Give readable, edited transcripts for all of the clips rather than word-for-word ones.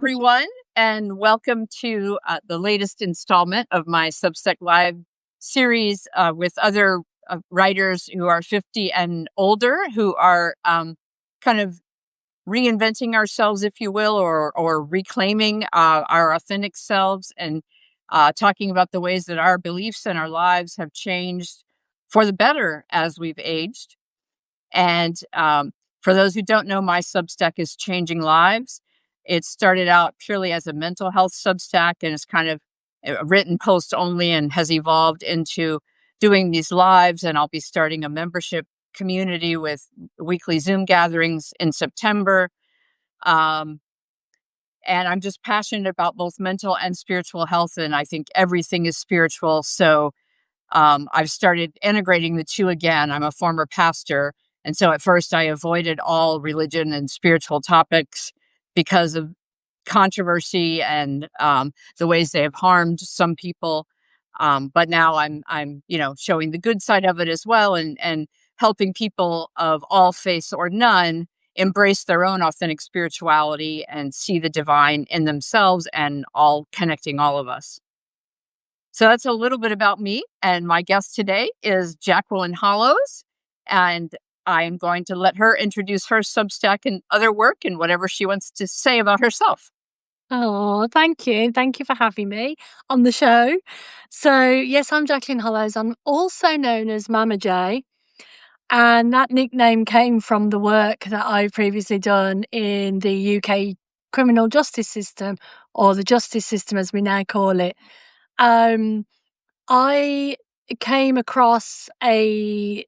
everyone, and welcome to the latest installment of my Substack Live series with other writers who are 50 and older, who are kind of reinventing ourselves, if you will, or reclaiming our authentic selves, and talking about the ways that our beliefs and our lives have changed for the better as we've aged. And for those who don't know, my Substack is Changing Lives. It started out purely as a mental health Substack, and it's kind of written post only, and has evolved into doing these lives. And I'll be starting a membership community with weekly Zoom gatherings in September. And I'm just passionate about both mental and spiritual health, and I think everything is spiritual. So I've started integrating the two again. I'm a former pastor, and so at first I avoided all religion and spiritual topics because of controversy and the ways they have harmed some people. But now I'm showing the good side of it as well, and helping people of all faiths or none embrace their own authentic spirituality and see the divine in themselves, and all connecting all of us. So that's a little bit about me, and my guest today is Jacqueline Hollows, and I am going to let her introduce her Substack and other work and whatever she wants to say about herself. Oh, thank you. Thank you for having me on the show. So, yes, I'm Jacqueline Hollows. I'm also known as MamaJ, and that nickname came from the work that I've previously done in the UK criminal justice system, or the justice system as we now call it. I came across a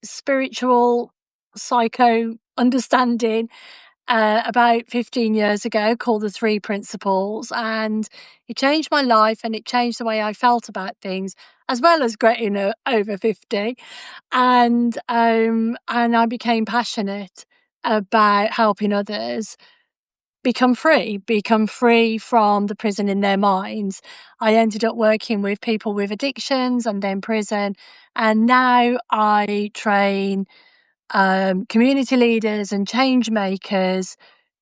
spiritual psycho understanding about 15 years ago, called the Three Principles, and it changed my life, and it changed the way I felt about things, as well as getting over 50. And I became passionate about helping others become free from the prison in their minds. I ended up working with people with addictions and then prison, and now I train community leaders and change makers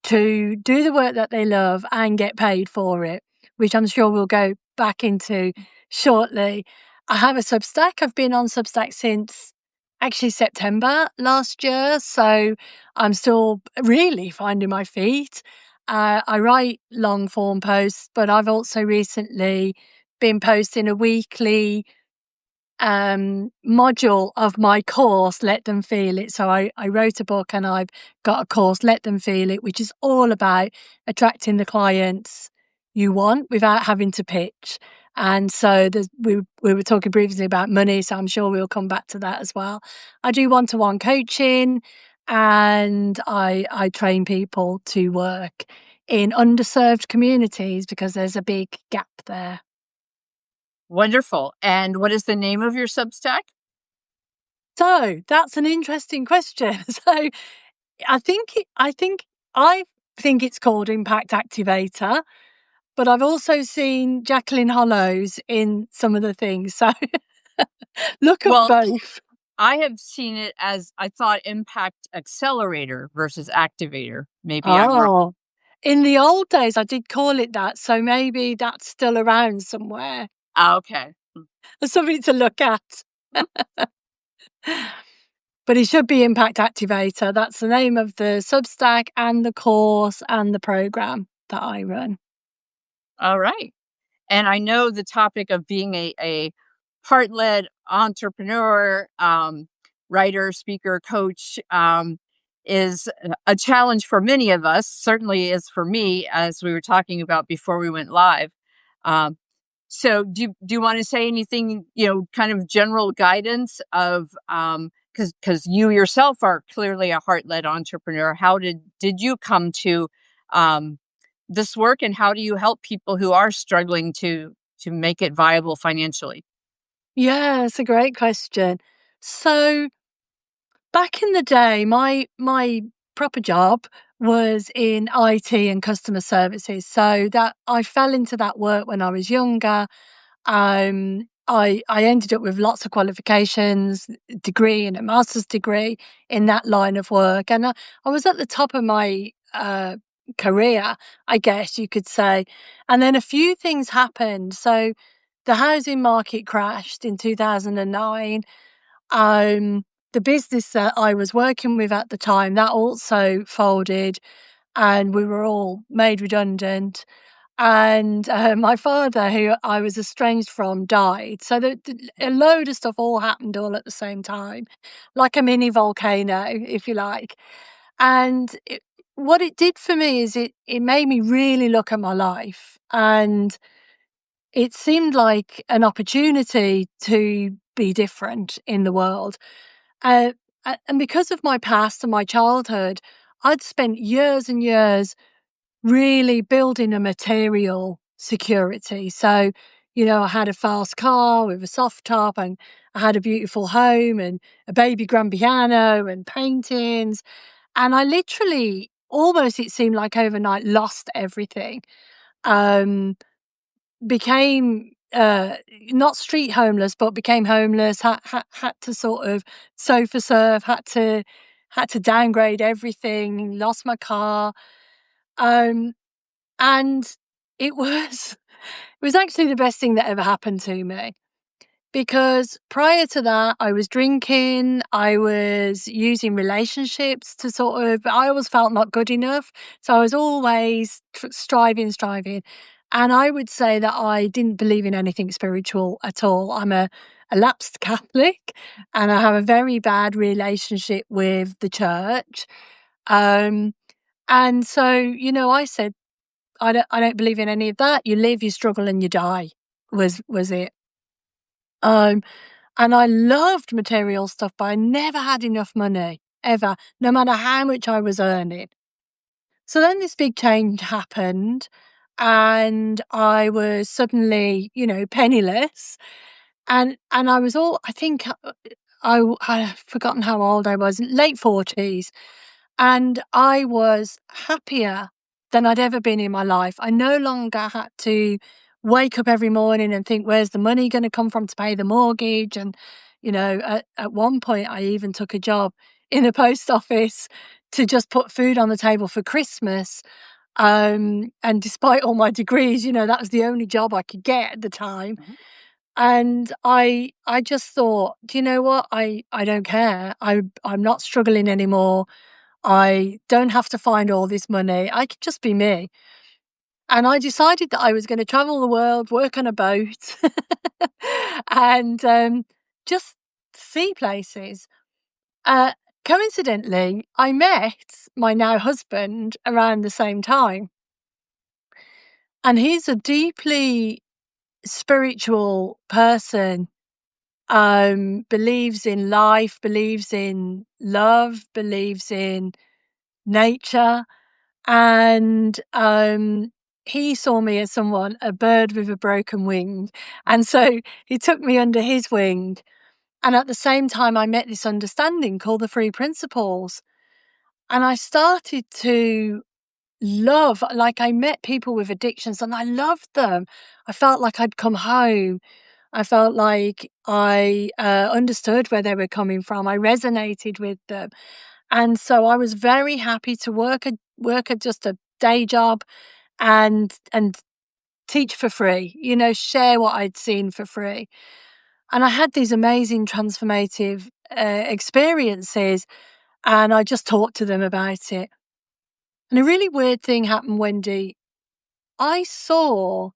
to do the work that they love and get paid for it, which I'm sure we'll go back into shortly. I have a Substack. I've been on Substack since actually September last year, so I'm still really finding my feet. I write long form posts, but I've also recently been posting a weekly module of my course, Let Them Feel It. So I wrote a book, and I've got a course, Let Them Feel It, which is all about attracting the clients you want without having to pitch. And so we were talking previously about money, so I'm sure we'll come back to that as well. I do one-to-one coaching, and I train people to work in underserved communities because there's a big gap there. Wonderful. And what is the name of your Substack? So that's an interesting question. So I think it's called Impact Activator, but I've also seen Jacqueline Hollows in some of the things. So look at both. I have seen it as, I thought, Impact Accelerator versus Activator. Maybe I'm wrong. In the old days, I did call it that. So maybe that's still around somewhere. Okay. There's something to look at. But it should be Impact Activator. That's the name of the Substack and the course and the program that I run. All right. And I know the topic of being a heart-led entrepreneur, writer, speaker, coach, is a challenge for many of us. Certainly is for me, as we were talking about before we went live. So do you want to say anything, kind of general guidance of, because you yourself are clearly a heart-led entrepreneur. How did you come to this work, and how do you help people who are struggling to make it viable financially? Yeah, it's a great question. So back in the day, my proper job was in IT and customer services. So that I fell into that work when I was younger. I ended up with lots of qualifications, degree and a master's degree in that line of work. And I was at the top of my career, I guess you could say. And then a few things happened. So the housing market crashed in 2009. The business that I was working with at the time, that also folded, and we were all made redundant. And my father, who I was estranged from, died. So a load of stuff all happened all at the same time, like a mini volcano, if you like. And what it did for me is it made me really look at my life. And it seemed like an opportunity to be different in the world. Uh, and because of my past and my childhood, I'd spent years and years really building a material security. So, I had a fast car with a soft top, and I had a beautiful home and a baby grand piano and paintings. And I literally, almost it seemed like overnight, lost everything. Um, Became not street homeless, but became homeless. Had to sort of sofa surf. Had to downgrade everything. Lost my car. Um, and it was it was actually the best thing that ever happened to me, because prior to that, I was drinking, I was using relationships to I always felt not good enough. So I was always striving. And I would say that I didn't believe in anything spiritual at all. I'm a lapsed Catholic, and I have a very bad relationship with the church. Um, and so, I said, I don't believe in any of that. You live, you struggle, and you die, was it. Um, and I loved material stuff, but I never had enough money, ever, no matter how much I was earning. So then this big change happened, and I was suddenly, penniless. And I was I think I've forgotten how old I was, late 40s. And I was happier than I'd ever been in my life. I no longer had to wake up every morning and think, where's the money going to come from to pay the mortgage? And, at one point, I even took a job in a post office to just put food on the table for Christmas. And despite all my degrees, that was the only job I could get at the time. Mhm. And I just thought, do you know what? I don't care. I'm not struggling anymore. I don't have to find all this money. I could just be me. And I decided that I was going to travel the world, work on a boat, and just see places. Uh, Coincidentally, I met my now husband around the same time. And he's a deeply spiritual person, believes in life, believes in love, believes in nature. And he saw me as a bird with a broken wing. And so he took me under his wing. And at the same time, I met this understanding called the three principles. And I started to I met people with addictions and I loved them. I felt like I'd come home. I felt like I understood where they were coming from. I resonated with them. And so I was very happy to work at just a day job and teach for free, share what I'd seen for free. And I had these amazing transformative experiences, and I just talked to them about it. And a really weird thing happened, Wendy. I saw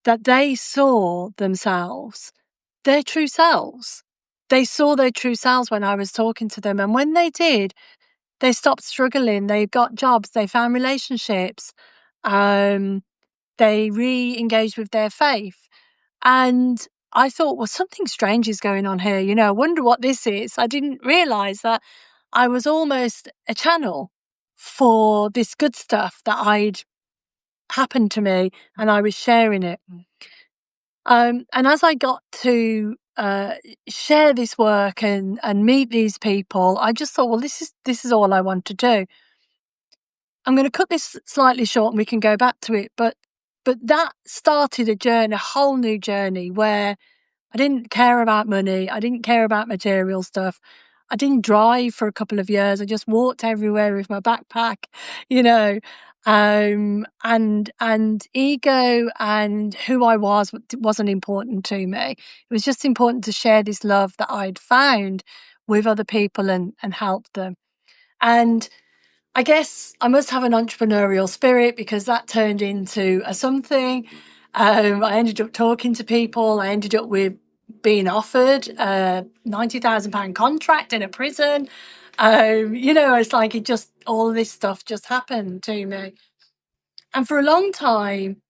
that they saw themselves, their true selves. They saw their true selves when I was talking to them. And when they did, they stopped struggling. They got jobs. They found relationships. Um, they re-engaged with their faith. And I thought, well, something strange is going on here. I wonder what this is. I didn't realize that I was almost a channel for this good stuff that I'd happened to me, and I was sharing it. And as I got to share this work and meet these people, I just thought, well, this is all I want to do. I'm going to cut this slightly short, and we can go back to it. But that started a whole new journey where I didn't care about money. I didn't care about material stuff. I didn't drive for a couple of years. I just walked everywhere with my backpack, you know. And ego and who I was wasn't important to me. It was just important to share this love that I'd found with other people and help them. And I guess I must have an entrepreneurial spirit because that turned into a something. I ended up talking to people. I ended up with being offered a £90,000 contract in a prison. It's like all of this stuff just happened to me. And for a long time,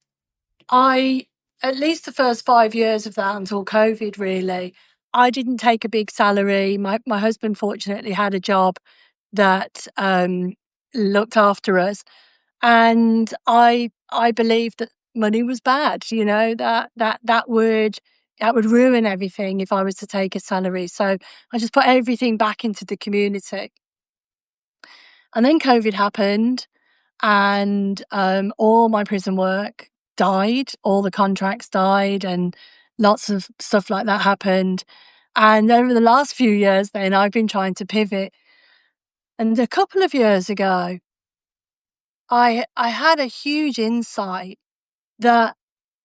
at least the first 5 years of that until COVID, really, I didn't take a big salary. My husband fortunately had a job that looked after us, and I believed that money was bad. That would ruin everything if I was to take a salary. So I just put everything back into the community. And then COVID happened, and all my prison work died, all the contracts died, and lots of stuff like that happened. And over the last few years, then I've been trying to pivot. And a couple of years ago, I had a huge insight that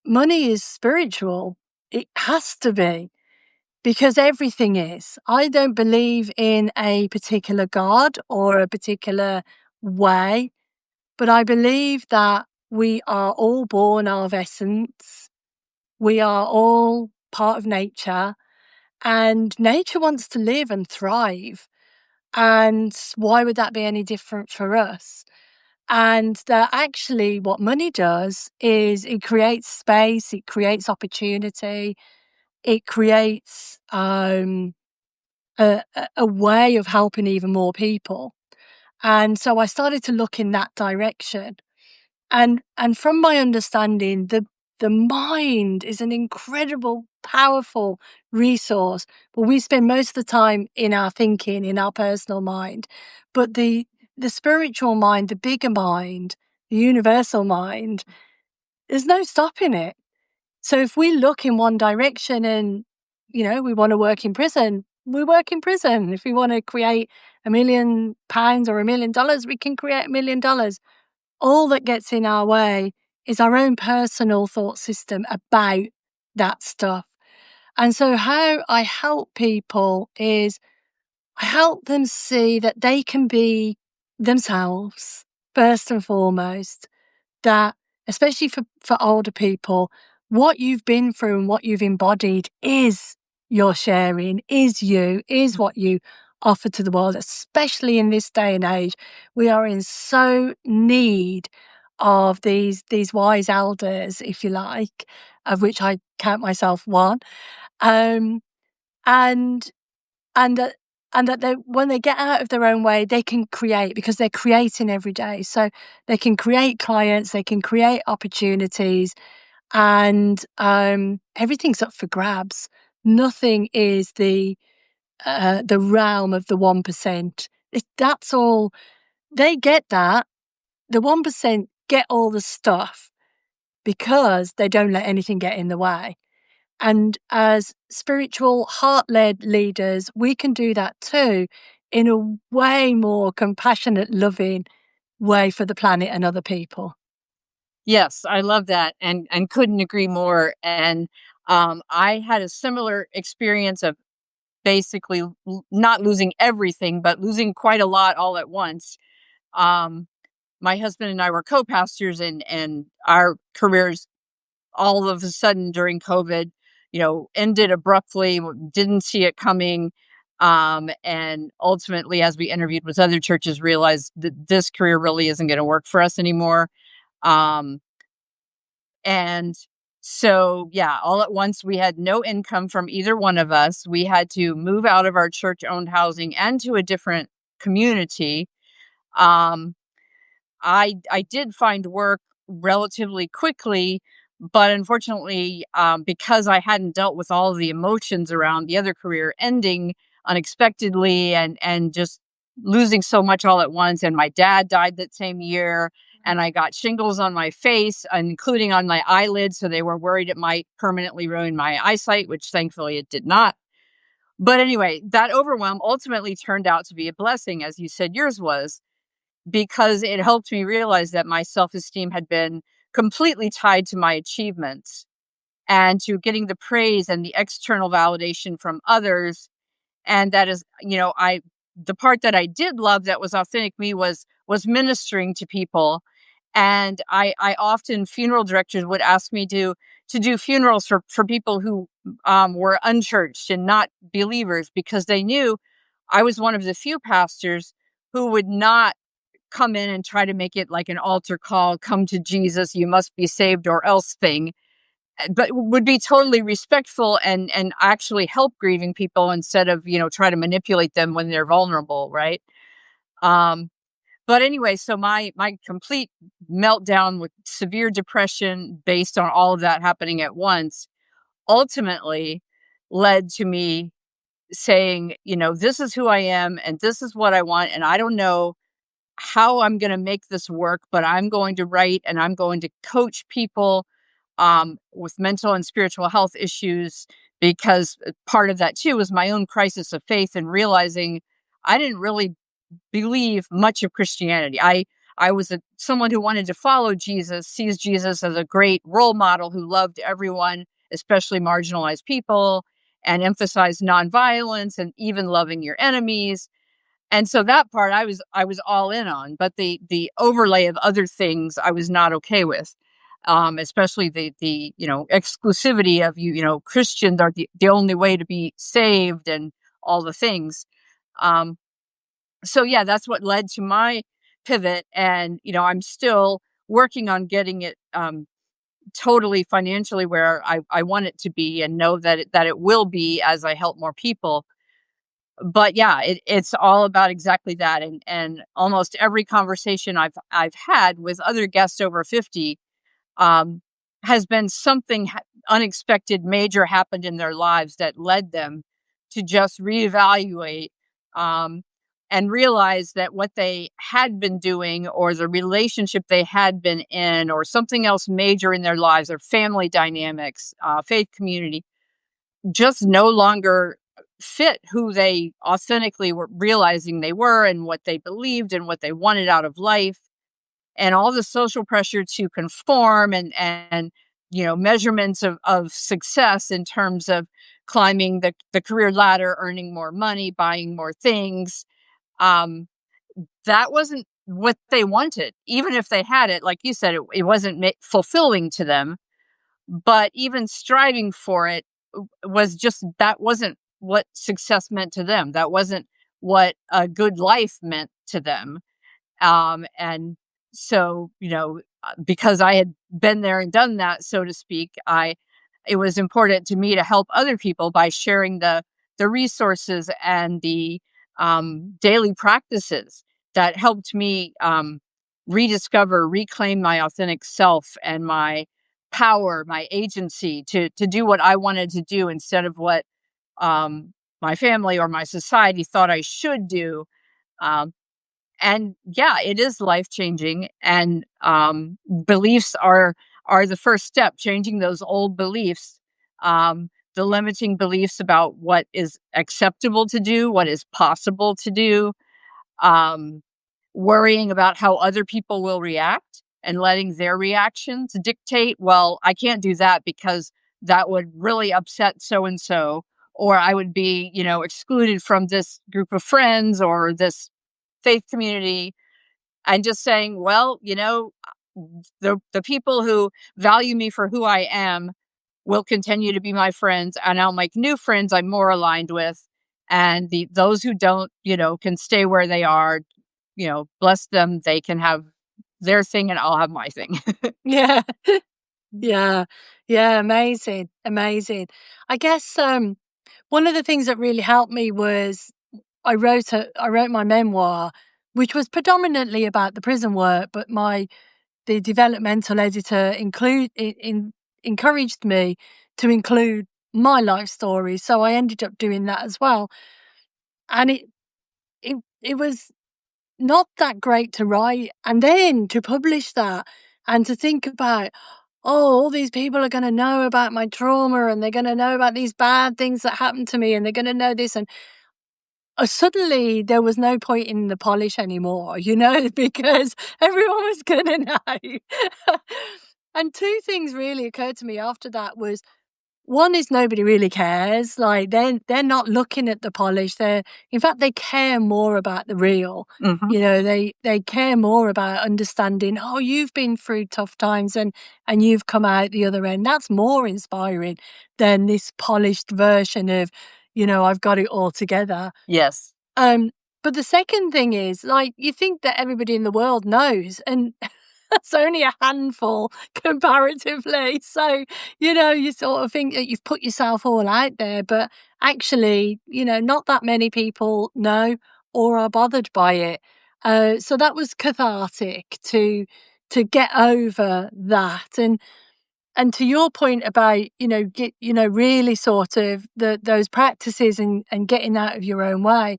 money is spiritual. It has to be, because everything is. I don't believe in a particular God or a particular way, but I believe that we are all born of essence. We are all part of nature, and nature wants to live and thrive. And why would that be any different for us? And that actually what money does is it creates space, it creates opportunity, it creates a way of helping even more people. And so I started to look in that direction. And from my understanding, the mind is an incredible, powerful resource. But we spend most of the time in our thinking, in our personal mind. But the spiritual mind, the bigger mind, the universal mind, there's no stopping it. So if we look in one direction and, we want to work in prison, we work in prison. If we want to create £1 million or $1 million, we can create $1 million. All that gets in our way is our own personal thought system about that stuff. And so how I help people is I help them see that they can be themselves first and foremost, that especially for older people, what you've been through and what you've embodied is your sharing, is you, is what you offer to the world, especially in this day and age. We are in so need of these wise elders, if you like, of which I count myself one. Um, and and that they, when they get out of their own way, they can create, because they're creating every day. So they can create clients, they can create opportunities, and everything's up for grabs. Nothing is the realm of the 1%. That's all they get. That the 1% get all the stuff because they don't let anything get in the way. And as spiritual, heart-led leaders, we can do that too, in a way more compassionate, loving way for the planet and other people. Yes, I love that, and couldn't agree more. And I had a similar experience of basically not losing everything, but losing quite a lot all at once. Um, my husband and I were co-pastors, and our careers all of a sudden during COVID, ended abruptly. Didn't see it coming. And ultimately, as we interviewed with other churches, realized that this career really isn't going to work for us anymore. Um, and so, yeah, all at once, we had no income from either one of us. We had to move out of our church owned housing and to a different community. Um, I did find work relatively quickly, but unfortunately, because I hadn't dealt with all of the emotions around the other career ending unexpectedly and just losing so much all at once, and my dad died that same year, and I got shingles on my face, including on my eyelids, so they were worried it might permanently ruin my eyesight, which thankfully it did not. But anyway, that overwhelm ultimately turned out to be a blessing, as you said yours was. because it helped me realize that my self-esteem had been completely tied to my achievements and to getting the praise and the external validation from others. And that is, I the part that I did love that was authentic me was ministering to people. And I often, funeral directors would ask me to do funerals for people who were unchurched and not believers, because they knew I was one of the few pastors who would not come in and try to make it like an altar call, come to Jesus, you must be saved or else thing, but would be totally respectful and actually help grieving people instead of, try to manipulate them when they're vulnerable, right? Um, but anyway, so my complete meltdown with severe depression based on all of that happening at once ultimately led to me saying, this is who I am and this is what I want. And I don't know how I'm going to make this work, but I'm going to write and I'm going to coach people with mental and spiritual health issues, because part of that too was my own crisis of faith and realizing I didn't really believe much of Christianity. I was someone who wanted to follow Jesus, sees Jesus as a great role model who loved everyone, especially marginalized people, and emphasized nonviolence and even loving your enemies. And so that part I was all in on, but the overlay of other things I was not okay with. Especially the exclusivity of Christians are the only way to be saved and all the things. Um, so yeah, that's what led to my pivot, and I'm still working on getting it totally financially where I want it to be, and know that it will be as I help more people. But yeah, it's all about exactly that, and almost every conversation I've had with other guests over 50 um, has been something unexpected, major happened in their lives that led them to just reevaluate um, and realize that what they had been doing, or the relationship they had been in, or something else major in their lives, or family dynamics, faith community, just no longer fit who they authentically were realizing they were, and what they believed and what they wanted out of life, and all the social pressure to conform, and measurements of success in terms of climbing the career ladder, earning more money, buying more things. um that wasn't what they wanted. Even if they had it, like you said, it wasn't fulfilling to them. But even striving for it was just, that wasn't what success meant to them. That wasn't what a good life meant to them. And so, because I had been there and done that, so to speak, it was important to me to help other people by sharing the resources and the daily practices that helped me rediscover, reclaim my authentic self and my power, my agency to do what I wanted to do instead of what um, my family or my society thought I should do. Um, and yeah, it is life changing, and beliefs are the first step. Changing those old beliefs, the limiting beliefs about what is acceptable to do, what is possible to do, um, worrying about how other people will react and letting their reactions dictate, well, I can't do that because that would really upset so and so, or I would be, excluded from this group of friends or this faith community. And just saying, well, the people who value me for who I am will continue to be my friends, and I'll make new friends I'm more aligned with. And those who don't, can stay where they are. Bless them. They can have their thing, and I'll have my thing. Yeah. Yeah. Yeah, amazing, amazing. I guess, one of the things that really helped me was I wrote my memoir, which was predominantly about the prison work, but the developmental editor encouraged me to include my life story, so I ended up doing that as well. And it was not that great to write, and then to publish that, and to think about, oh, all these people are going to know about my trauma, and they're going to know about these bad things that happened to me, and they're going to know this. And suddenly there was no point in the polish anymore, because everyone was gonna know. And two things really occurred to me after that was, one is nobody really cares. Like, they're not looking at the polish. In fact, they care more about the real. Mm-hmm. They care more about understanding, oh, you've been through tough times and you've come out the other end. That's more inspiring than this polished version of, I've got it all together. Yes. But the second thing is, like, you think that everybody in the world knows, and it's only a handful comparatively. So, you sort of think that you've put yourself all out there, but actually, not that many people know or are bothered by it. So that was cathartic to get over that. And to your point about, really sort of those practices and getting out of your own way,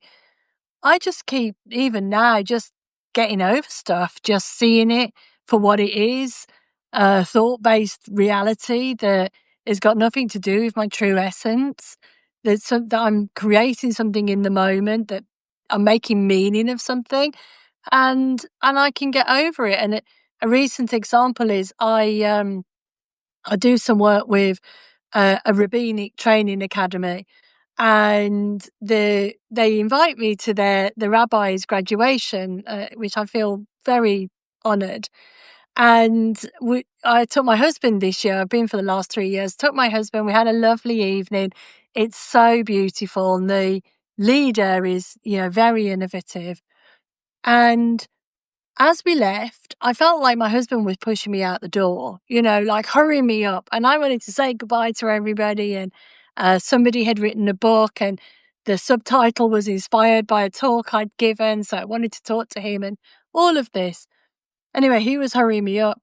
I just keep, even now, just getting over stuff, just seeing it for what it is, a thought-based reality that has got nothing to do with my true essence, that I'm creating something in the moment, that I'm making meaning of something, and I can get over it. And a recent example is I do some work with a rabbinic training academy, and they invite me to the rabbi's graduation, which I feel very honoured. And I took my husband this year. I've been for the last 3 years. Took my husband. We had a lovely evening. It's so beautiful, and the leader is, very innovative. And as we left, I felt like my husband was pushing me out the door, like hurrying me up. And I wanted to say goodbye to everybody. And somebody had written a book, and the subtitle was inspired by a talk I'd given. So I wanted to talk to him and all of this. Anyway, he was hurrying me up,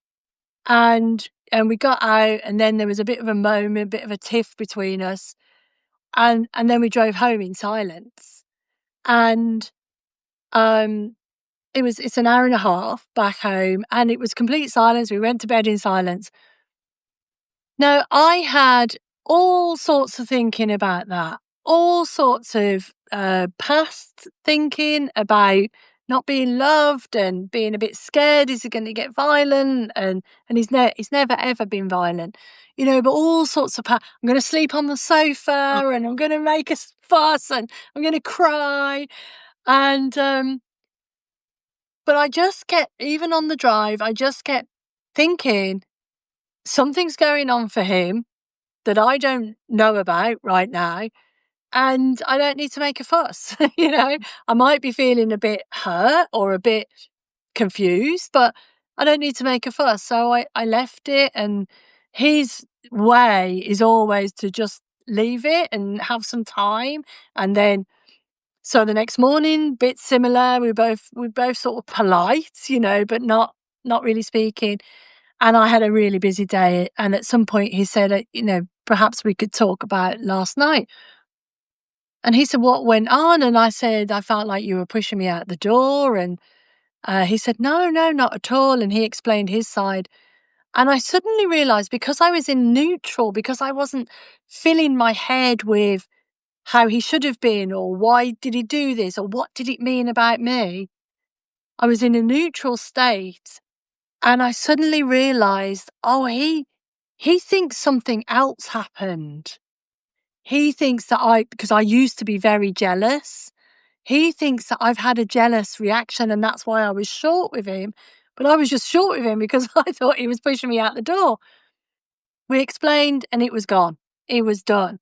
and we got out, and then there was a bit of a moment, a bit of a tiff between us. And then we drove home in silence. And it's an hour and a half back home, and it was complete silence. We went to bed in silence. Now, I had all sorts of thinking about that, all sorts of past thinking about not being loved and being a bit scared. Is he going to get violent? And he's never ever been violent, but all sorts of I'm going to sleep on the sofa, and I'm going to make a fuss, and I'm going to cry. And but I just kept, even on the drive, I just kept thinking, something's going on for him that I don't know about right now, and I don't need to make a fuss. I might be feeling a bit hurt or a bit confused, but I don't need to make a fuss. So I left it, and his way is always to just leave it and have some time, and then so the next morning, bit similar. We both sort of polite, but not really speaking. And I had a really busy day. And at some point, he said, perhaps we could talk about last night. And he said, what went on? And I said, I felt like you were pushing me out the door. And he said, no, not at all. And he explained his side. And I suddenly realized, because I was in neutral, because I wasn't filling my head with how he should have been, or why did he do this, or what did it mean about me? I was in a neutral state, and I suddenly realized, oh, he thinks something else happened. He thinks that because I used to be very jealous, he thinks that I've had a jealous reaction, and that's why I was short with him. But I was just short with him because I thought he was pushing me out the door. We explained, and it was gone. It was done.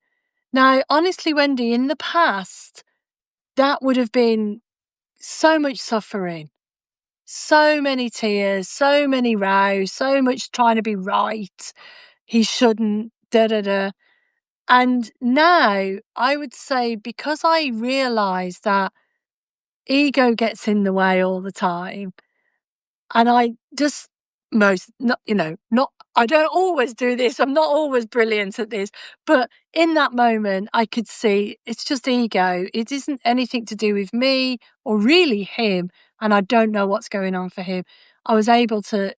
Now, honestly, Wendy, in the past, that would have been so much suffering, so many tears, so many rows, so much trying to be right. He shouldn't, da da da. And now I would say, because I realise that ego gets in the way all the time, and I just I don't always do this. I'm not always brilliant at this, but in that moment, I could see it's just ego. It isn't anything to do with me or really him, and I don't know what's going on for him. I was able to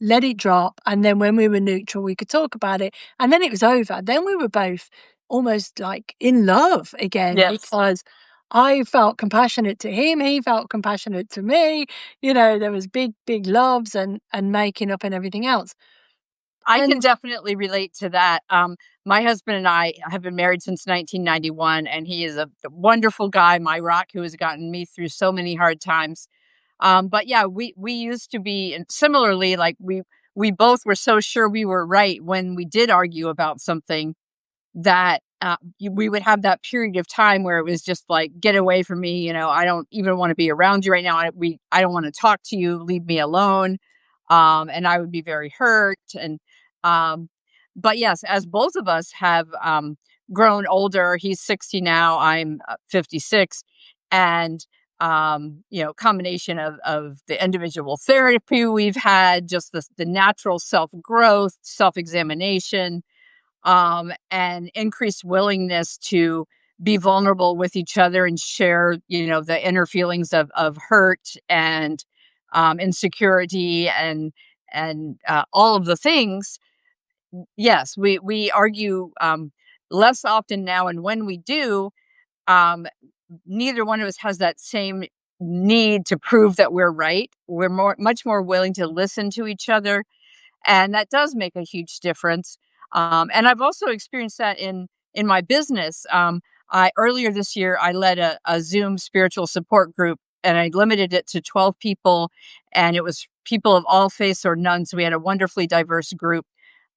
let it drop, and then when we were neutral, we could talk about it, and then it was over. Then we were both almost like in love again, Yes. because I felt compassionate to him, he felt compassionate to me. There was big, big loves and making up and everything else. I can And definitely relate to that. My husband and I have been married since 1991, and he is a wonderful guy, my rock, who has gotten me through so many hard times. But yeah, we used to be, and similarly, like we both were so sure we were right when we did argue about something that we would have that period of time where it was just like, get away from me. I don't even want to be around you right now. I don't want to talk to you. Leave me alone. And I would be very hurt. Um, but yes, as both of us have grown older, he's 60 now, I'm 56. And, combination of the individual therapy we've had, just the natural self growth, self examination, and increased willingness to be vulnerable with each other and share, the inner feelings of hurt and insecurity and all of the things. Yes, we argue less often now, and when we do, um, neither one of us has that same need to prove that we're right. We're much more willing to listen to each other, and that does make a huge difference. And I've also experienced that in my business. I Earlier this year I led a Zoom spiritual support group, and I limited it to 12 people, and it was people of all faiths or none. So we had a wonderfully diverse group.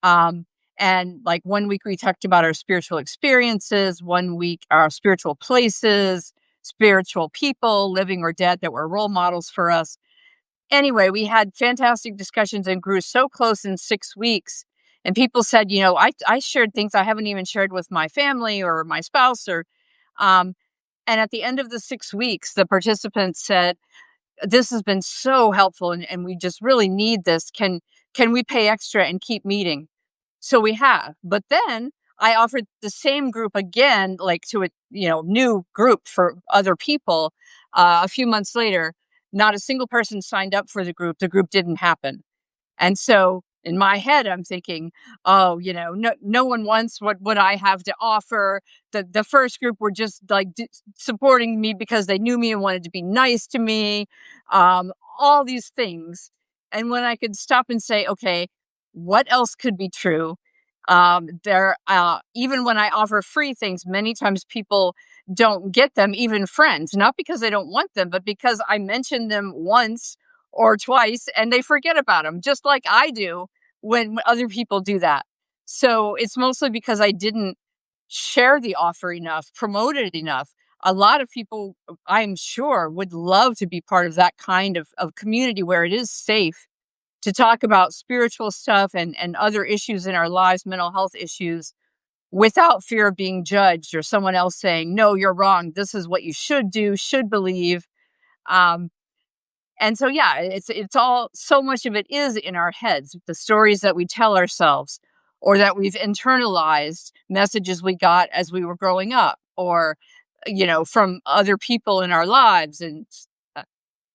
Um, and like one week we talked about our spiritual experiences, one week our spiritual places, spiritual people, living or dead, that were role models for us. Anyway, we had fantastic discussions and grew so close in 6 weeks. And people said, I shared things I haven't even shared with my family or my spouse um, and at the end of the 6 weeks, the participants said, this has been so helpful, and we just really need this. Can we pay extra and keep meeting? So we have. But then I offered the same group again, like to a new group for other people. A few months later, not a single person signed up for the group. The group didn't happen. And so in my head, I'm thinking, oh, no one wants what I have to offer. The first group were just like supporting me because they knew me and wanted to be nice to me. All these things. And when I could stop and say, okay, what else could be true? Even when I offer free things, many times people don't get them, even friends, not because they don't want them, but because I mentioned them once or twice and they forget about them, just like I do when other people do that. So it's mostly because I didn't share the offer enough, promote it enough. A lot of people, I'm sure, would love to be part of that kind of community where it is safe to talk about spiritual stuff and other issues in our lives, mental health issues, without fear of being judged or someone else saying, no, you're wrong. This is what you should do, should believe. Um, and so, yeah, it's all, so much of it is in our heads, the stories that we tell ourselves, or that we've internalized messages we got as we were growing up, or, from other people in our lives. And uh,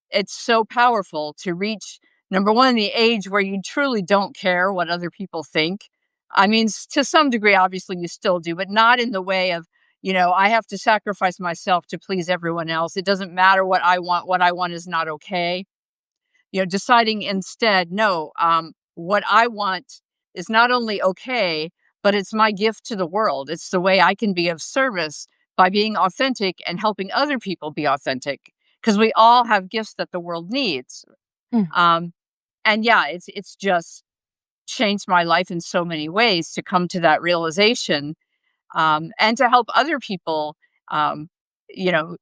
it's so powerful to reach, number one, the age where you truly don't care what other people think. I mean, to some degree, obviously you still do, but not in the way of, I have to sacrifice myself to please everyone else. It doesn't matter what I want. What I want is not okay. Deciding instead, no, what I want is not only okay, but it's my gift to the world. It's the way I can be of service by being authentic and helping other people be authentic, because we all have gifts that the world needs. mm, Um, and yeah, it's just changed my life in so many ways to come to that realization, and to help other people, um,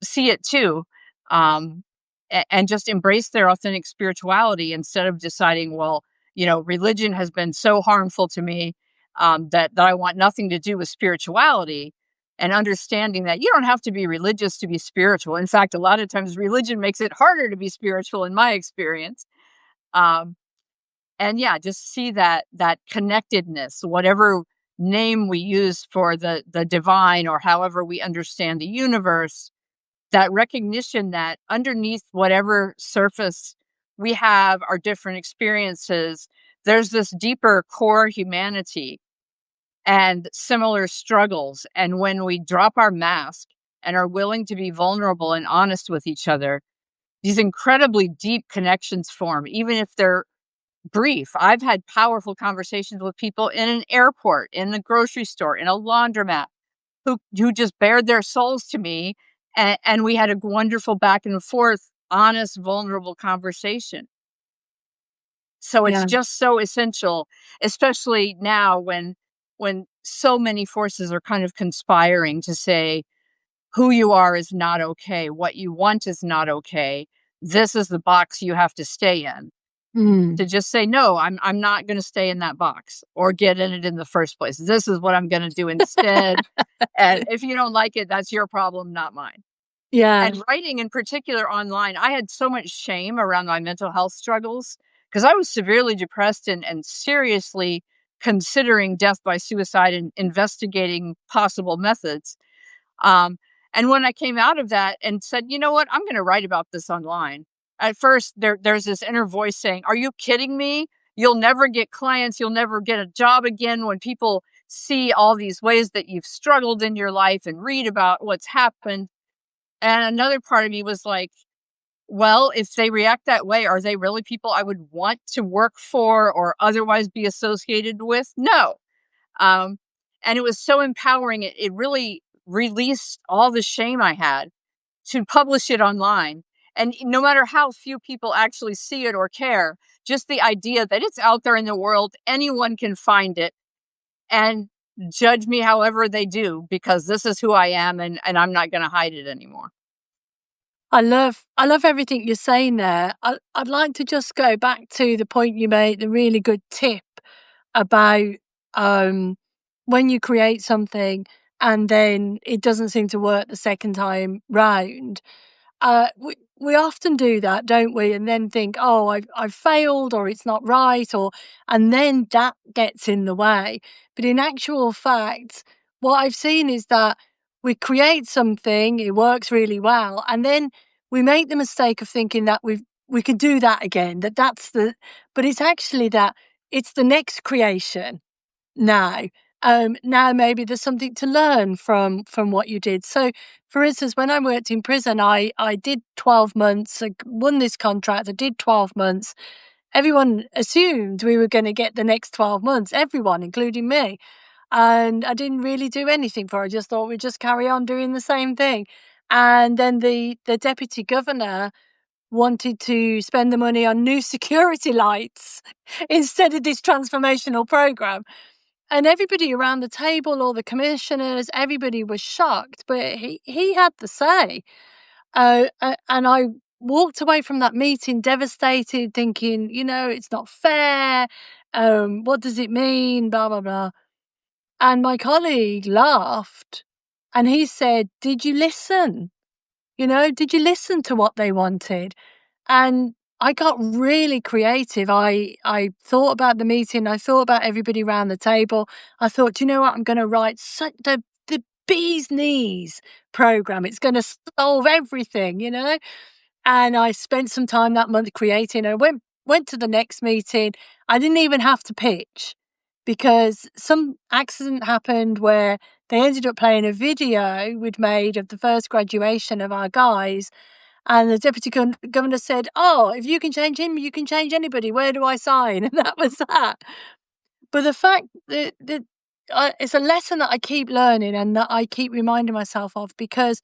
see it too, and just embrace their authentic spirituality instead of deciding, well, religion has been so harmful to me, that I want nothing to do with spirituality. And understanding that you don't have to be religious to be spiritual. In fact, a lot of times religion makes it harder to be spiritual, in my experience. Um, and yeah, just see that connectedness, whatever name we use for the divine, or however we understand the universe, that recognition that underneath whatever surface we have our different experiences, there's this deeper core humanity and similar struggles. And when we drop our mask and are willing to be vulnerable and honest with each other, these incredibly deep connections form, even if they're brief. I've had powerful conversations with people in an airport, in the grocery store, in a laundromat, who just bared their souls to me, and we had a wonderful back and forth, honest, vulnerable conversation. So it's Yeah. just so essential, especially now when so many forces are kind of conspiring to say who you are is not okay, what you want is not okay. This is the box you have to stay in. Mm. To just say, no, I'm not going to stay in that box or get in it in the first place. This is what I'm going to do instead. And if you don't like it, that's your problem, not mine. Yeah. And writing in particular online, I had so much shame around my mental health struggles because I was severely depressed and seriously considering death by suicide and investigating possible methods. Um, and when I came out of that and said, you know what, I'm going to write about this online. At first, there's this inner voice saying, are you kidding me? You'll never get clients. You'll never get a job again when people see all these ways that you've struggled in your life and read about what's happened. And another part of me was like, well, if they react that way, are they really people I would want to work for or otherwise be associated with? No. Um, and it was so empowering. It really released all the shame I had to publish it online. And no matter how few people actually see it or care, just the idea that it's out there in the world, anyone can find it and judge me however they do, because this is who I am and I'm not going to hide it anymore. I love everything you're saying there. I'd like to just go back to the point you made, the really good tip about um, when you create something and then it doesn't seem to work the second time round. We often do that, don't we? And then think, oh, I've failed, or it's not right, or and then that gets in the way. But in actual fact, what I've seen is that we create something, it works really well, and then we make the mistake of thinking that we could do that again. That's the, but it's actually that it's the next creation now. Now maybe there's something to learn from what you did. So, for instance, when I worked in prison, I did 12 months. I won this contract. I did 12 months. Everyone assumed we were going to get the next 12 months. Everyone, including me. And I didn't really do anything for it. I just thought we'd just carry on doing the same thing. And then the deputy governor wanted to spend the money on new security lights instead of this transformational program. And everybody around the table, all the commissioners, everybody was shocked, but he had the say. And I walked away from that meeting devastated, thinking, it's not fair. What does it mean? Blah, blah, blah. And my colleague laughed and he said, did you listen? Did you listen to what they wanted? And I got really creative. I thought about the meeting. I thought about everybody around the table. I thought, "Do you know what? I'm going to write the bee's knees program. It's going to solve everything. And I spent some time that month creating. I went to the next meeting. I didn't even have to pitch because some accident happened where they ended up playing a video we'd made of the first graduation of our guys. And the deputy governor said, oh, if you can change him, you can change anybody. Where do I sign? And that was that. But the fact that it's a lesson that I keep learning and that I keep reminding myself of, because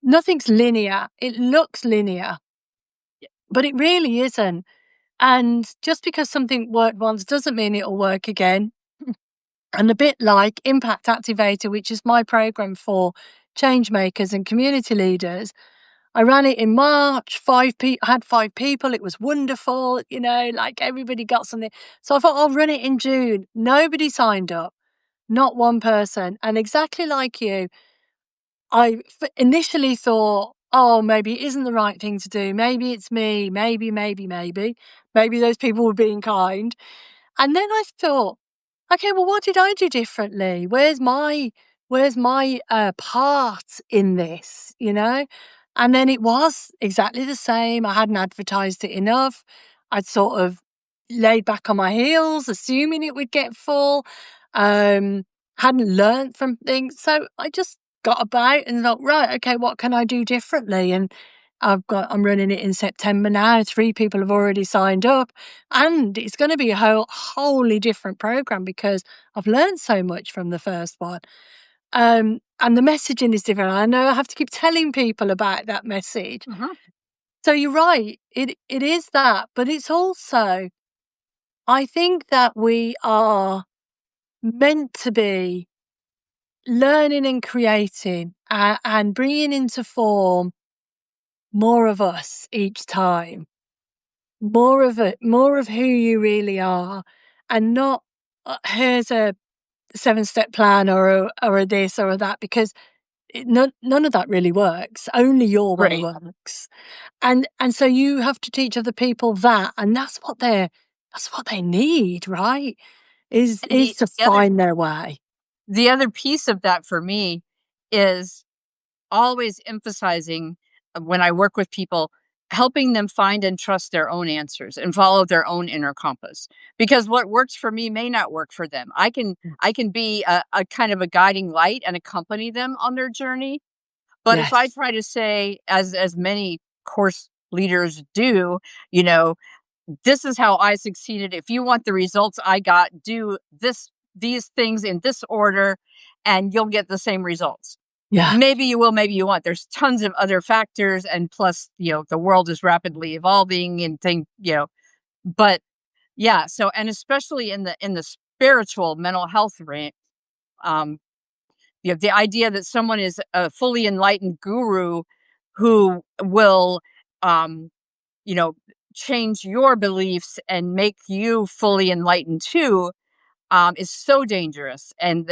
nothing's linear. It looks linear, but it really isn't. And just because something worked once doesn't mean it'll work again. And a bit like Impact Activator, which is my program for change makers and community leaders, I ran it in March. I had 5 people. It was wonderful. Like everybody got something. So I thought I'll run it in June. Nobody signed up, not one person. And exactly like you, I initially thought, oh, maybe it isn't the right thing to do. Maybe it's me. Maybe those people were being kind. And then I thought, okay, well, what did I do differently? Where's my part in this? And then it was exactly the same. I hadn't advertised it enough. I'd sort of laid back on my heels, assuming it would get full. Hadn't learned from things. So I just got about and thought, right, okay, what can I do differently? And I'm running it in September now. 3 people have already signed up, and it's going to be a wholly different program because I've learned so much from the first one. And the messaging is different. I know I have to keep telling people about that message. Mhm. So you're right. It is that, but it's also, I think that we are meant to be learning and creating and bringing into form more of us each time, more of it, more of who you really are, and not here's a 7-step plan or a this or a that, because none of that really works. Only your way Right. works. And so you have to teach other people that, and that's what they need, right? And Is to find their way. the other piece of that for me is always emphasizing, when I work with people, helping them find and trust their own answers and follow their own inner compass. Because what works for me may not work for them. I can be a kind of a guiding light and accompany them on their journey. But if I Yes. try to say, as many course leaders do, you know, this is how I succeeded. If you want the results I got, do these things in this order, and you'll get the same results. Yeah. Maybe you will, maybe you won't. There's tons of other factors, and plus, the world is rapidly evolving and but yeah. So, and especially in the spiritual mental health range, um, the idea that someone is a fully enlightened guru who will, um, you know, change your beliefs and make you fully enlightened too, is so dangerous. And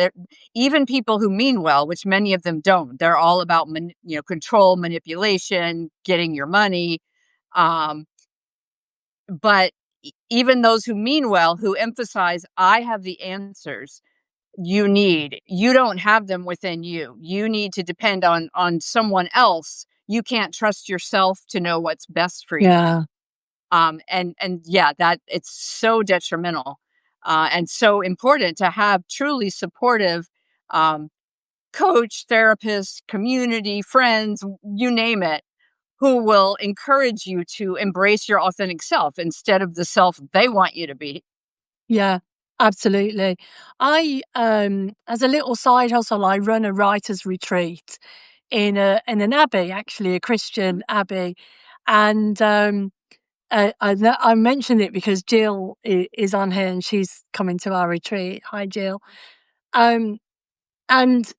even people who mean well, which many of them don't, they're all about control, manipulation, getting your money. Um, but even those who mean well, who emphasize, "I have the answers you don't have them within you. You need to depend on someone else. You can't trust yourself to know what's best for you." Yeah. And yeah, that it's so detrimental, and so important to have truly supportive, um, coach, therapist, community, friends, you name it, who will encourage you to embrace your authentic self instead of the self they want you to be. Yeah, absolutely. As a little side hustle, I run a writers' retreat in an abbey, actually, a Christian abbey. And I mentioned it because Jill is on here and she's coming to our retreat. Hi, Jill. Um, and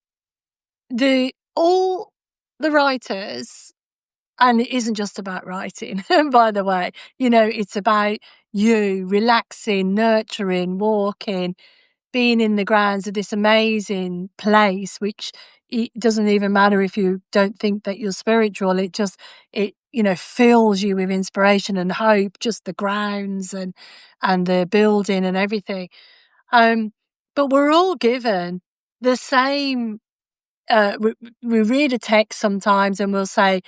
all the writers, and it isn't just about writing, by the way. It's about you relaxing, nurturing, walking, being in the grounds of this amazing place, which it doesn't even matter if you don't think that you're spiritual. It fills you with inspiration and hope, just the grounds and the building and everything. But we're all given the same. We read a text sometimes and we'll say,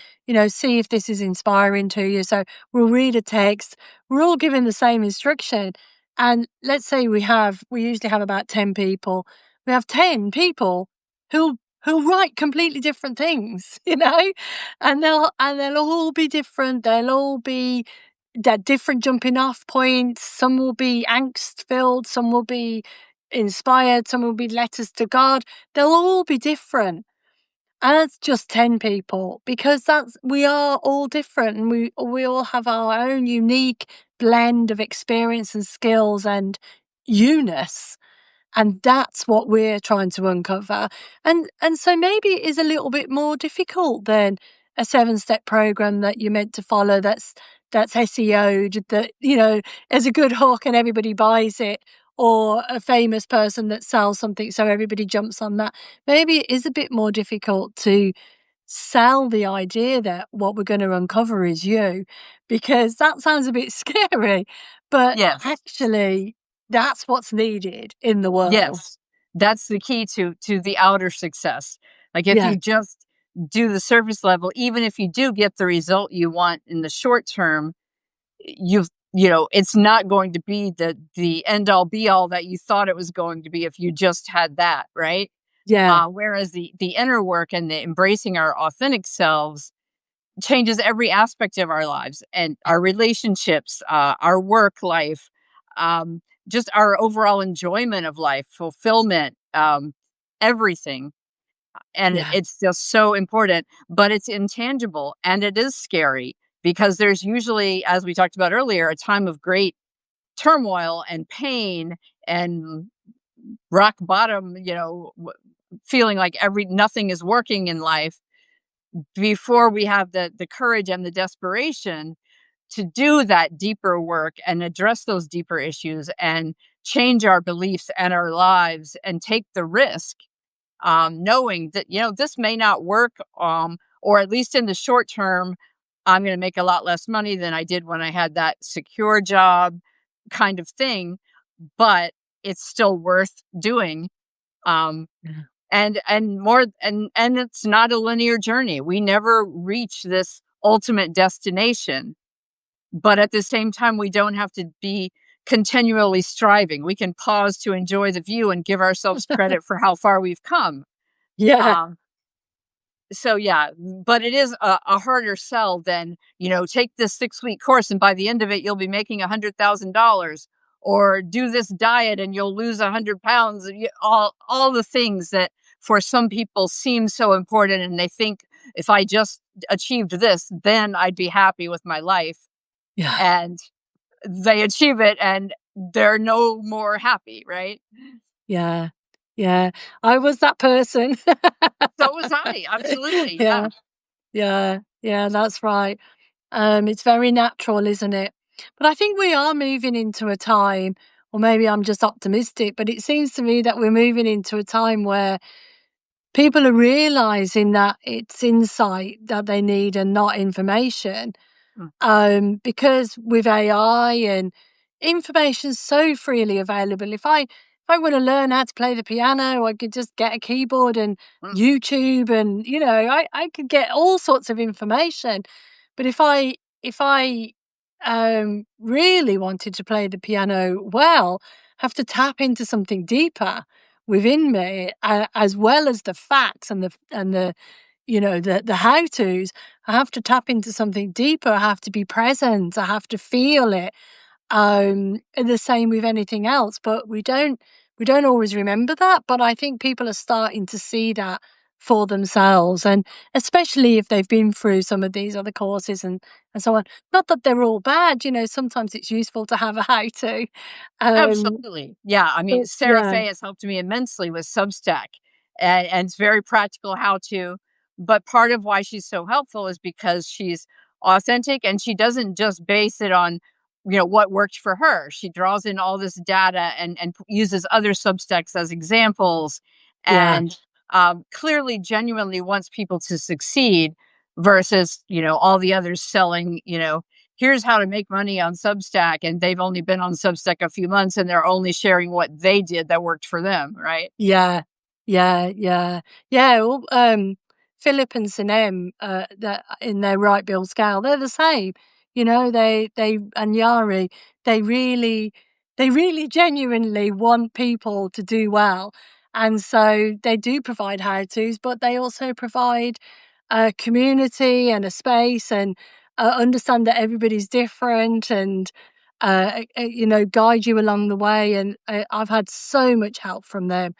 see if this is inspiring to you. So we'll read a text. We're all given the same instruction. And let's say we usually have about 10 people. We have 10 people who write completely different things, and they'll all be different. They'll all be at different jumping off points. Some will be angst filled. Some will be inspired. Some will be letters to God. They'll all be different. And that's just 10 people, because we are all different, and we all have our own unique blend of experience and skills and you-ness. And that's what we're trying to uncover. And so maybe it is a little bit more difficult than a 7-step program that you're meant to follow, that's SEO'd, that, is a good hook and everybody buys it, or a famous person that sells something so everybody jumps on that. Maybe it is a bit more difficult to sell the idea that what we're going to uncover is you, because that sounds a bit scary. But Yes. actually, that's what's needed in the world. Yes, that's the key to the outer success. Like, if Yeah, you just do the surface level, even if you do get the result you want in the short term, it's not going to be the end all be all that you thought it was going to be if you just had that, right? Yeah. Whereas the inner work and the embracing our authentic selves changes every aspect of our lives and our relationships, our work life, just our overall enjoyment of life, fulfillment, everything. And Yeah. it's just so important, but it's intangible and it is scary because there's usually, as we talked about earlier, a time of great turmoil and pain and rock bottom, feeling like every nothing is working in life before we have the courage and the desperation to do that deeper work and address those deeper issues and change our beliefs and our lives and take the risk, knowing that this may not work, or at least in the short term I'm going to make a lot less money than I did when I had that secure job kind of thing, but it's still worth doing. um, Yeah. and it's not a linear journey. We never reach this ultimate destination, but at the same time we don't have to be continually striving. We can pause to enjoy the view and give ourselves credit for how far we've come. Yeah. um, so yeah, but it is a harder sell than, take this 6-week course and by the end of it you'll be making $100,000, or do this diet and you'll lose 100 pounds. All the things that for some people seem so important, and they think if I just achieved this, then I'd be happy with my life. Yeah. And they achieve it and they're no more happy, right? Yeah. Yeah. I was that person. So was I, absolutely, yeah. Yeah. Yeah. Yeah, that's right. It's very natural, isn't it? But I think we are moving into a time, or maybe I'm just optimistic, but it seems to me that we're moving into a time where people are realizing that it's insight that they need and not information. Mm, Because with AI and information's so freely available, if I want to learn how to play the piano, I could just get a keyboard and mm, YouTube, and I could get all sorts of information. But if I really wanted to play the piano well, have to tap into something deeper within me, as well as the facts and the the how to's. I have to tap into something deeper. I have to be present. I have to feel it. And the same with anything else, but we don't always remember that. But I think people are starting to see that for themselves, and especially if they've been through some of these other courses and so on. Not that they're all bad, sometimes it's useful to have a how to. Um, absolutely. Yeah. I mean, but Sarah yeah, Fay has helped me immensely with Substack, and it's very practical how to. But part of why she's so helpful is because she's authentic and she doesn't just base it on, what worked for her. She draws in all this data and uses other Substacks as examples, yeah, and clearly, genuinely wants people to succeed versus, all the others selling, here's how to make money on Substack, and they've only been on Substack a few months and they're only sharing what they did that worked for them, right? yeah, yeah, yeah, yeah. Well, Philip and Sinem, that in their right bill scale, they're the same. They and Yari, they really, they really genuinely want people to do well, and so they do provide how tos, but they also provide a community and a space, and understand that everybody's different, and guide you along the way. And I've had so much help from them.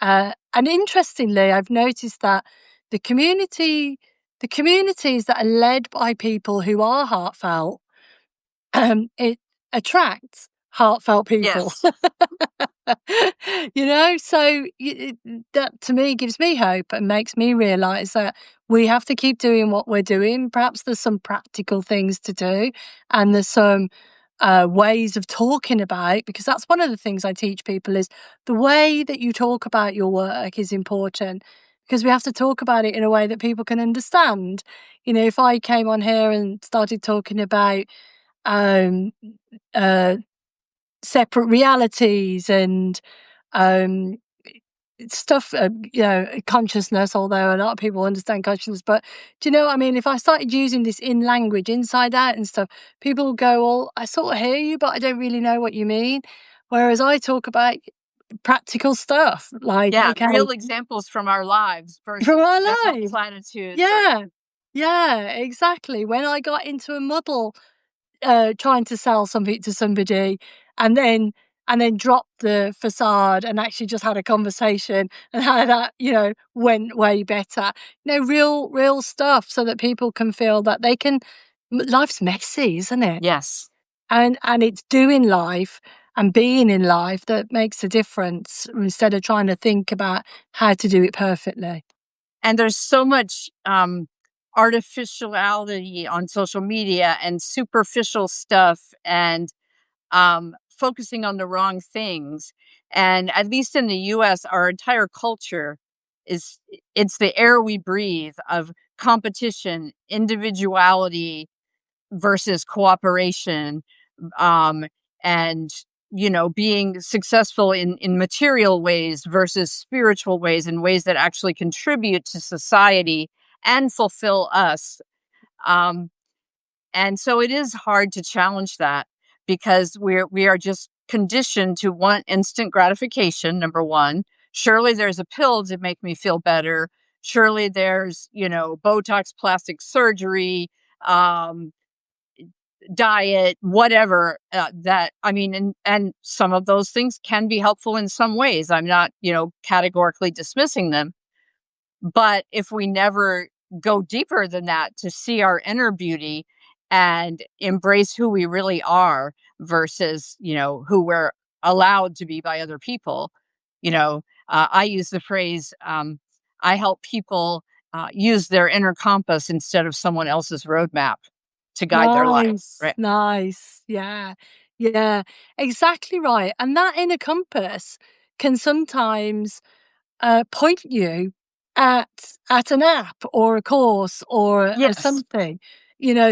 And interestingly, I've noticed that the community, the communities that are led by people who are heartfelt, it attracts heartfelt people. Yes. So that to me gives me hope and makes me realize that we have to keep doing what we're doing. Perhaps there's some practical things to do, and there's some ways of talking about, because that's one of the things I teach people is the way that you talk about your work is important, because we have to talk about it in a way that people can understand. If I came on here and started talking about um, uh, separate realities and um, stuff, consciousness, although a lot of people understand consciousness. But do you know what I mean? If I started using this in language, inside out and stuff, people will go, well, I sort of hear you, but I don't really know what you mean. Whereas I talk about practical stuff, like, Yeah, okay, real examples from our lives from versus our general life. platitudes or Yeah. Yeah, exactly. When I got into a muddle, trying to sell something to somebody and then dropped the facade and actually just had a conversation and how that, went way better. Real stuff so that people can feel that they can life's messy, isn't it? yes. And it's doing life and being in life that makes a difference instead of trying to think about how to do it perfectly. And there's so much artificiality on social media and superficial stuff and focusing on the wrong things. And at least in the US, our entire culture is it's the air we breathe of competition, individuality versus cooperation, um, and being successful in material ways versus spiritual ways, in ways that actually contribute to society and fulfill us. Um, and so it is hard to challenge that because we are just conditioned to want instant gratification, number one. Surely there's a pill to make me feel better. Surely there's, Botox, plastic surgery, um, diet, whatever, that I mean, and some of those things can be helpful in some ways. I'm not, categorically dismissing them. But if we never go deeper than that to see our inner beauty and embrace who we really are versus, who we're allowed to be by other people, I use the phrase, I help people use their inner compass instead of someone else's roadmap to guide their life. Nice, Right. nice. Yeah. Yeah, exactly right. And that inner compass can sometimes point you at an app or a course or Yes. something,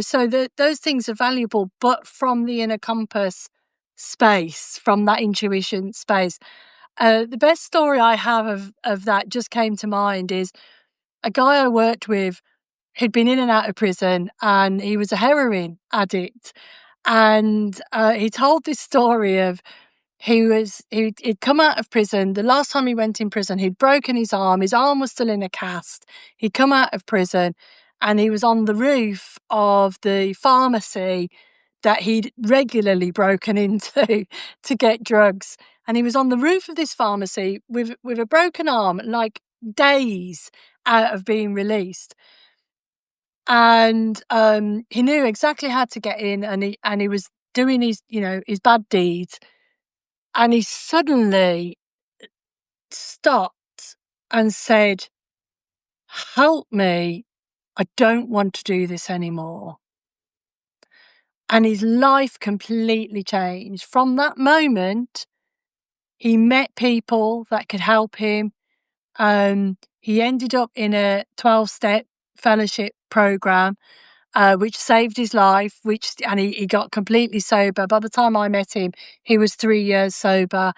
so that those things are valuable, but from the inner compass space, from that intuition space. The best story I have of that just came to mind is a guy I worked with who'd been in and out of prison, and he was a heroin addict. And he told this story of he'd come out of prison. The last time he went in prison, he'd broken his arm. His arm was still in a cast. He'd come out of prison and he was on the roof of the pharmacy that he'd regularly broken into to get drugs. And he was on the roof of this pharmacy with a broken arm, like days out of being released. And he knew exactly how to get in, and he was doing his bad deeds, and he suddenly stopped and said, "Help me, I don't want to do this anymore." And his life completely changed. From that moment, he met people that could help him. He ended up in a 12-step fellowship program, which saved his life, and he got completely sober. By the time I met him, he was 3 years sober,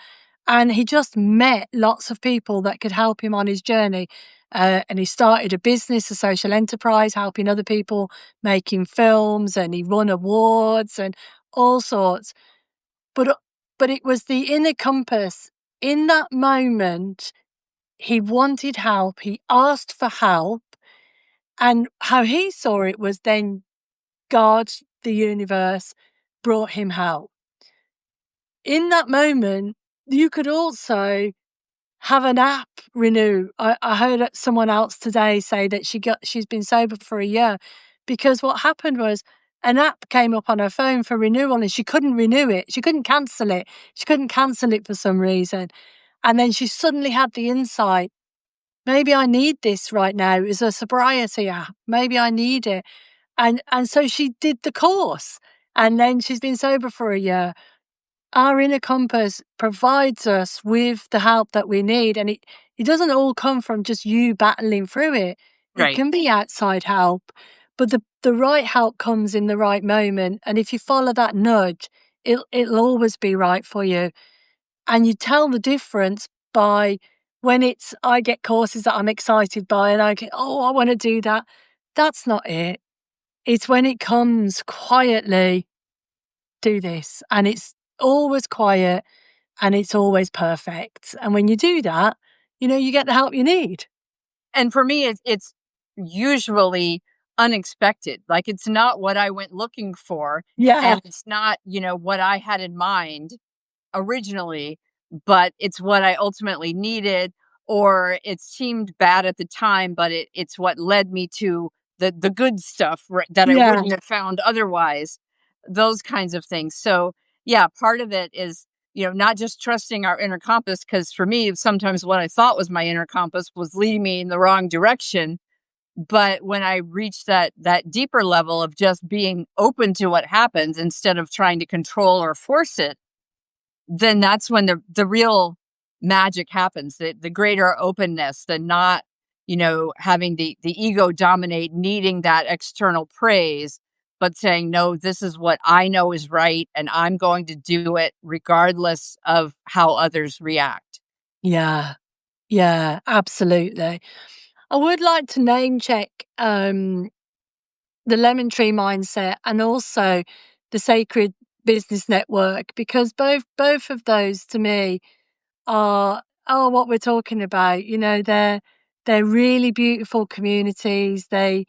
and he just met lots of people that could help him on his journey. And he started a business, a social enterprise, helping other people, making films, and he won awards and all sorts. But but it was the inner compass. In that moment, he wanted help. He asked for help, and how he saw it was then God, the universe, brought him help. In that moment, you could also have an app renew. I heard someone else today say that she's been sober for a year because what happened was an app came up on her phone for renewal and she couldn't renew it. She couldn't cancel it. She couldn't cancel it for some reason. And then she suddenly had the insight, maybe I need this right now as a sobriety app. Maybe I need it. And so she did the course, and then she's been sober for a year. Our inner compass provides us with the help that we need, and it doesn't all come from just you battling through it. It Right. can be outside help, but the right help comes in the right moment, and if you follow that nudge, it'll always be right for you. And you tell the difference by when I get courses that I'm excited by and I get, oh, I want to do that. That's not it. It's when it comes quietly, do this. And it's always quiet. and it's always perfect. And when you do that, you get the help you need. And for me, it's usually unexpected. Like, it's not what I went looking for, Yeah, and it's not, what I had in mind originally, but it's what I ultimately needed, or it seemed bad at the time, but it's what led me to the good stuff, that I yeah, wouldn't have found otherwise. Those kinds of things. So yeah, part of it is, not just trusting our inner compass, because for me, sometimes what I thought was my inner compass was leading me in the wrong direction. But when I reached that deeper level of just being open to what happens instead of trying to control or force it, then that's when the real magic happens, the greater openness, the not, having the ego dominate, needing that external praise, but saying, no, this is what I know is right, and I'm going to do it regardless of how others react. yeah, yeah, absolutely. I would like to name check the lemon tree mindset and also the sacred business network, because both of those to me are what we're talking about. They're really beautiful communities. They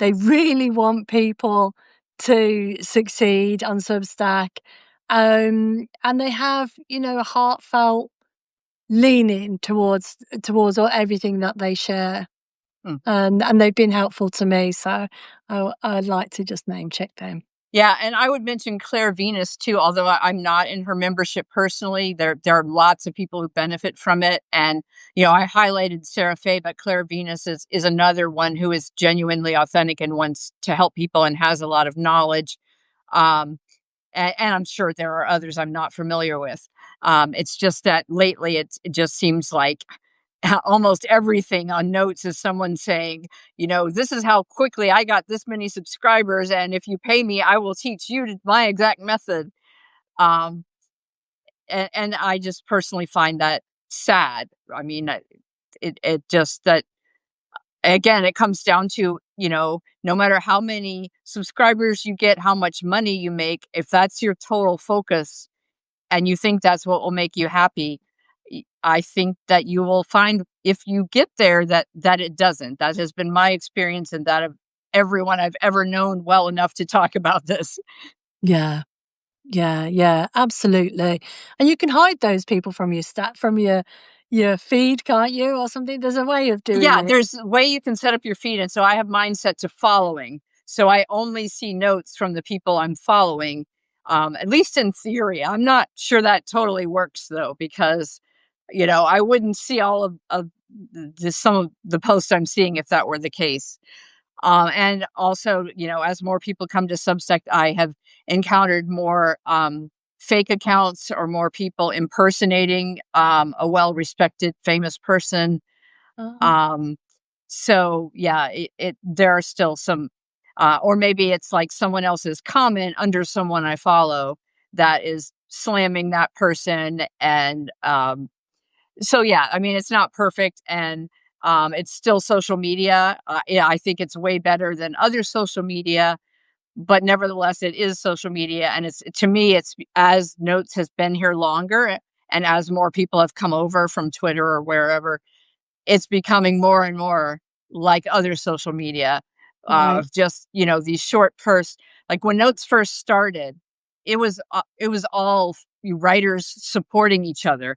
really want people to succeed on Substack. And they have, a heartfelt leaning towards everything that they share. Hmm. And they've been helpful to me, so I'd like to just name check them. Yeah, and I would mention Claire Venus too, although I'm not in her membership personally. There are lots of people who benefit from it, and I highlighted Sarah Fay, but Claire Venus is another one who is genuinely authentic and wants to help people and has a lot of knowledge. Um, and I'm sure there are others I'm not familiar with. It's just that lately it just seems like almost everything on notes is someone saying, this is how quickly I got this many subscribers, and if you pay me, I will teach you my exact method. Um, and I just personally find that sad. I mean, it just that again, it comes down to, no matter how many subscribers you get, how much money you make, if that's your total focus and you think that's what will make you happy, I think that you will find if you get there that it doesn't. That has been my experience, and that of everyone I've ever known well enough to talk about this. Yeah. Yeah, yeah, absolutely. And you can hide those people from your feed, can't you, or something? There's a way of doing Yeah, it. there's a way you can set up your feed, and so I have mine set to following. So I only see notes from the people I'm following, at least in theory. I'm not sure that totally works though, because I wouldn't see all of some of the posts I'm seeing if that were the case. And also, as more people come to Substack, I have encountered more fake accounts or more people impersonating a well-respected famous person. Oh, um so yeah, there are still some, or maybe it's like someone else's comment under someone I follow that is slamming that person. And so yeah, I mean, it's not perfect, and it's still social media. Yeah, I think it's way better than other social media, but nevertheless it is social media. And it's, to me, it's, as Notes has been here longer, and as more people have come over from Twitter or wherever, it's becoming more and more like other social media, right. of just, these short bursts. Like when Notes first started, it was all writers supporting each other.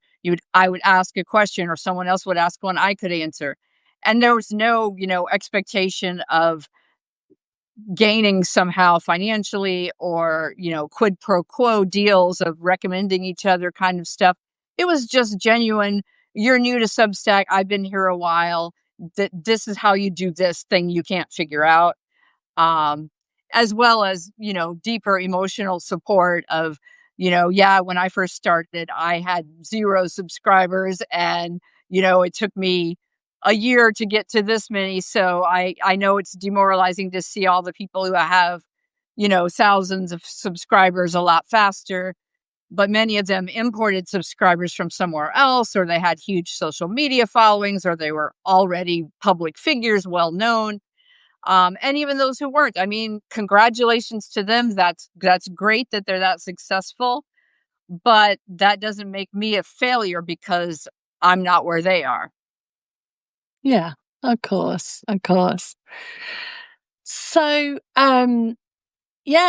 I would ask a question or someone else would ask one I could answer. And there was no, expectation of gaining somehow financially, or, quid pro quo deals of recommending each other kind of stuff. It was just genuine. You're new to Substack. I've been here a while. That this is how you do this thing you can't figure out. um, as well as, deeper emotional support of, yeah, when I first started, I had 0 subscribers, and, it took me a year to get to this many. So I know it's demoralizing to see all the people who have, thousands of subscribers a lot faster, but many of them imported subscribers from somewhere else, or they had huge social media followings, or they were already public figures, well known. And even those who weren't, I mean, congratulations to them. That's great that they're that successful. but that doesn't make me a failure because I'm not where they are. Yeah, of course, of course. So, yeah,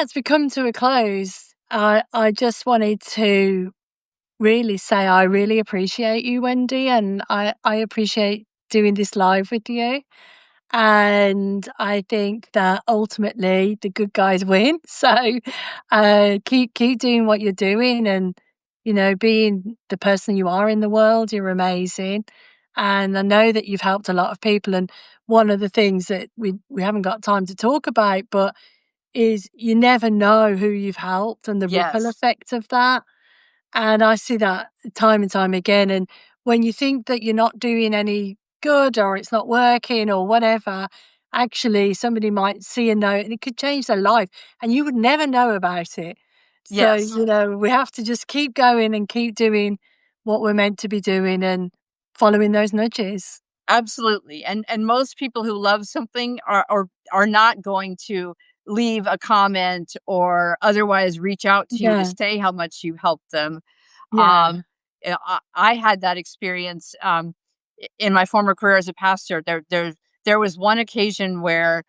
as we come to a close, I just wanted to really say I really appreciate you, Wendy, and I appreciate doing this live with you. And I think that ultimately the good guys win. So keep doing what you're doing, and being the person you are in the world. You're amazing, and I know that you've helped a lot of people. And one of the things that we haven't got time to talk about, but is you never know who you've helped and the ripple Yes. effect of that. And I see that time and time again. And when you think that you're not doing any good or it's not working or whatever, actually somebody might see a note and it could change their life and you would never know about it. So, Yes. we have to just keep going and keep doing what we're meant to be doing and following those nudges. Absolutely. And most people who love something are not going to leave a comment or otherwise reach out to you to Yeah. say how much you helped them. Yeah. Um, I had that experience in my former career as a pastor. There was one occasion where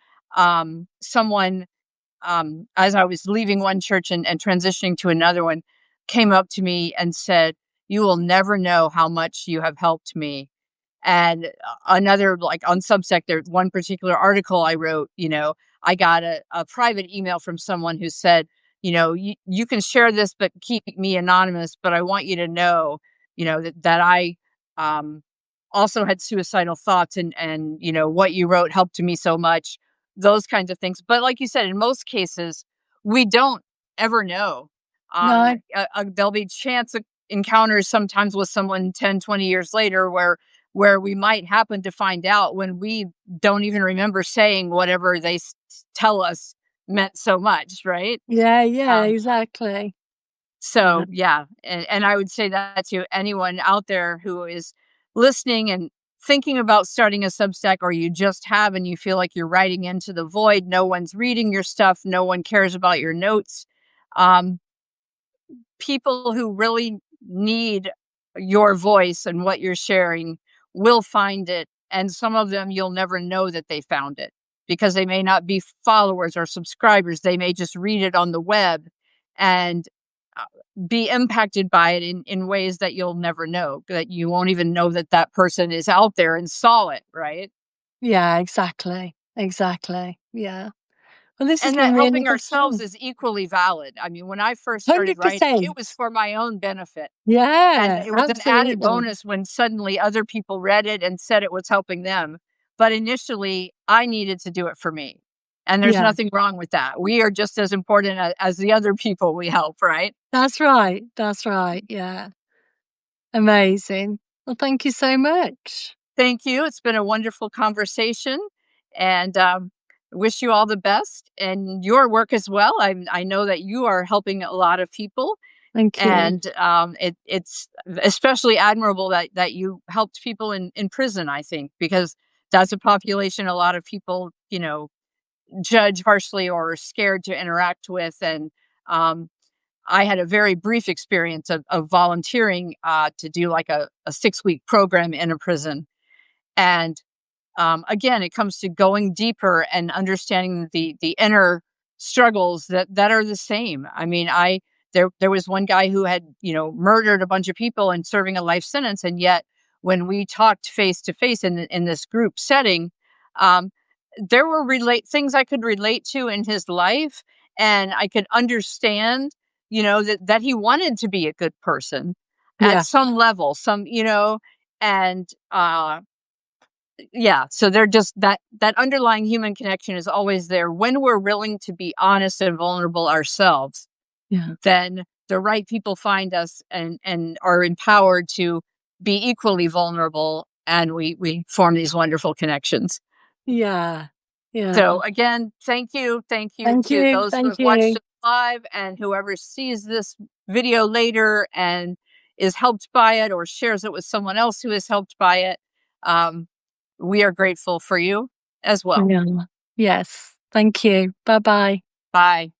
someone, as I was leaving one church and transitioning to another one, came up to me and said, "You will never know how much you have helped me." And another, like on Substack, there's one particular article I wrote, I got a private email from someone who said, you can share this, but keep me anonymous. But I want you to know, that I um, also had suicidal thoughts and, what you wrote helped me so much, those kinds of things. But like you said, in most cases, we don't ever know. No. There'll be chance encounters sometimes with someone 10, 20 years later where we might happen to find out when we don't even remember saying whatever they tell us meant so much, right? Yeah, yeah, Um, exactly. Yeah. so yeah, and I would say that to anyone out there who is listening and thinking about starting a Substack, or you just have and you feel like you're writing into the void. No one's reading your stuff. No one cares about your notes. Um, People who really need your voice and what you're sharing will find it. And some of them you'll never know that they found it because they may not be followers or subscribers. They may just read it on the web and uh, be impacted by it in ways that you'll never know, that you won't even know that that person is out there and saw it, right? Yeah, exactly. Exactly. Yeah. Well, this has And been that really helping good ourselves fun. is equally valid. I mean, when I first started writing, it 100%. was for my own benefit. And Yeah, it was an added absolutely. bonus when suddenly other people read it and said it was helping them. But initially, I needed to do it for me. And there's Yeah, nothing wrong with that. We are just as important as the other people we help, right? that's right. That's right. Yeah. Amazing. Well, thank you so much. Thank you. It's been a wonderful conversation. And wish you all the best and your work as well. I know that you are helping a lot of people. Thank you. And it's especially admirable that you helped people in prison, I think, because that's a population a lot of people, judge harshly or are scared to interact with. And um, I had a very brief experience of volunteering to do like a 6-week program in a prison. And again, it comes to going deeper and understanding the inner struggles that are the same. I mean, there was one guy who had murdered a bunch of people and serving a life sentence, and yet when we talked face to face in this group setting, um, there were relate things I could relate to in his life, and I could understand, that he wanted to be a good person at Yeah. some level, and yeah, so they're just that underlying human connection is always there when we're willing to be honest and vulnerable ourselves. Yeah. Then the right people find us and are empowered to be equally vulnerable, and we form these wonderful connections. Yeah. Yeah. So again, thank you Thank to you. those who Thank have watched you. it live and whoever sees this video later and is helped by it or shares it with someone else who is helped by it. um, we are grateful for you as well. Yeah. Yes. Thank you. Bye bye. Bye.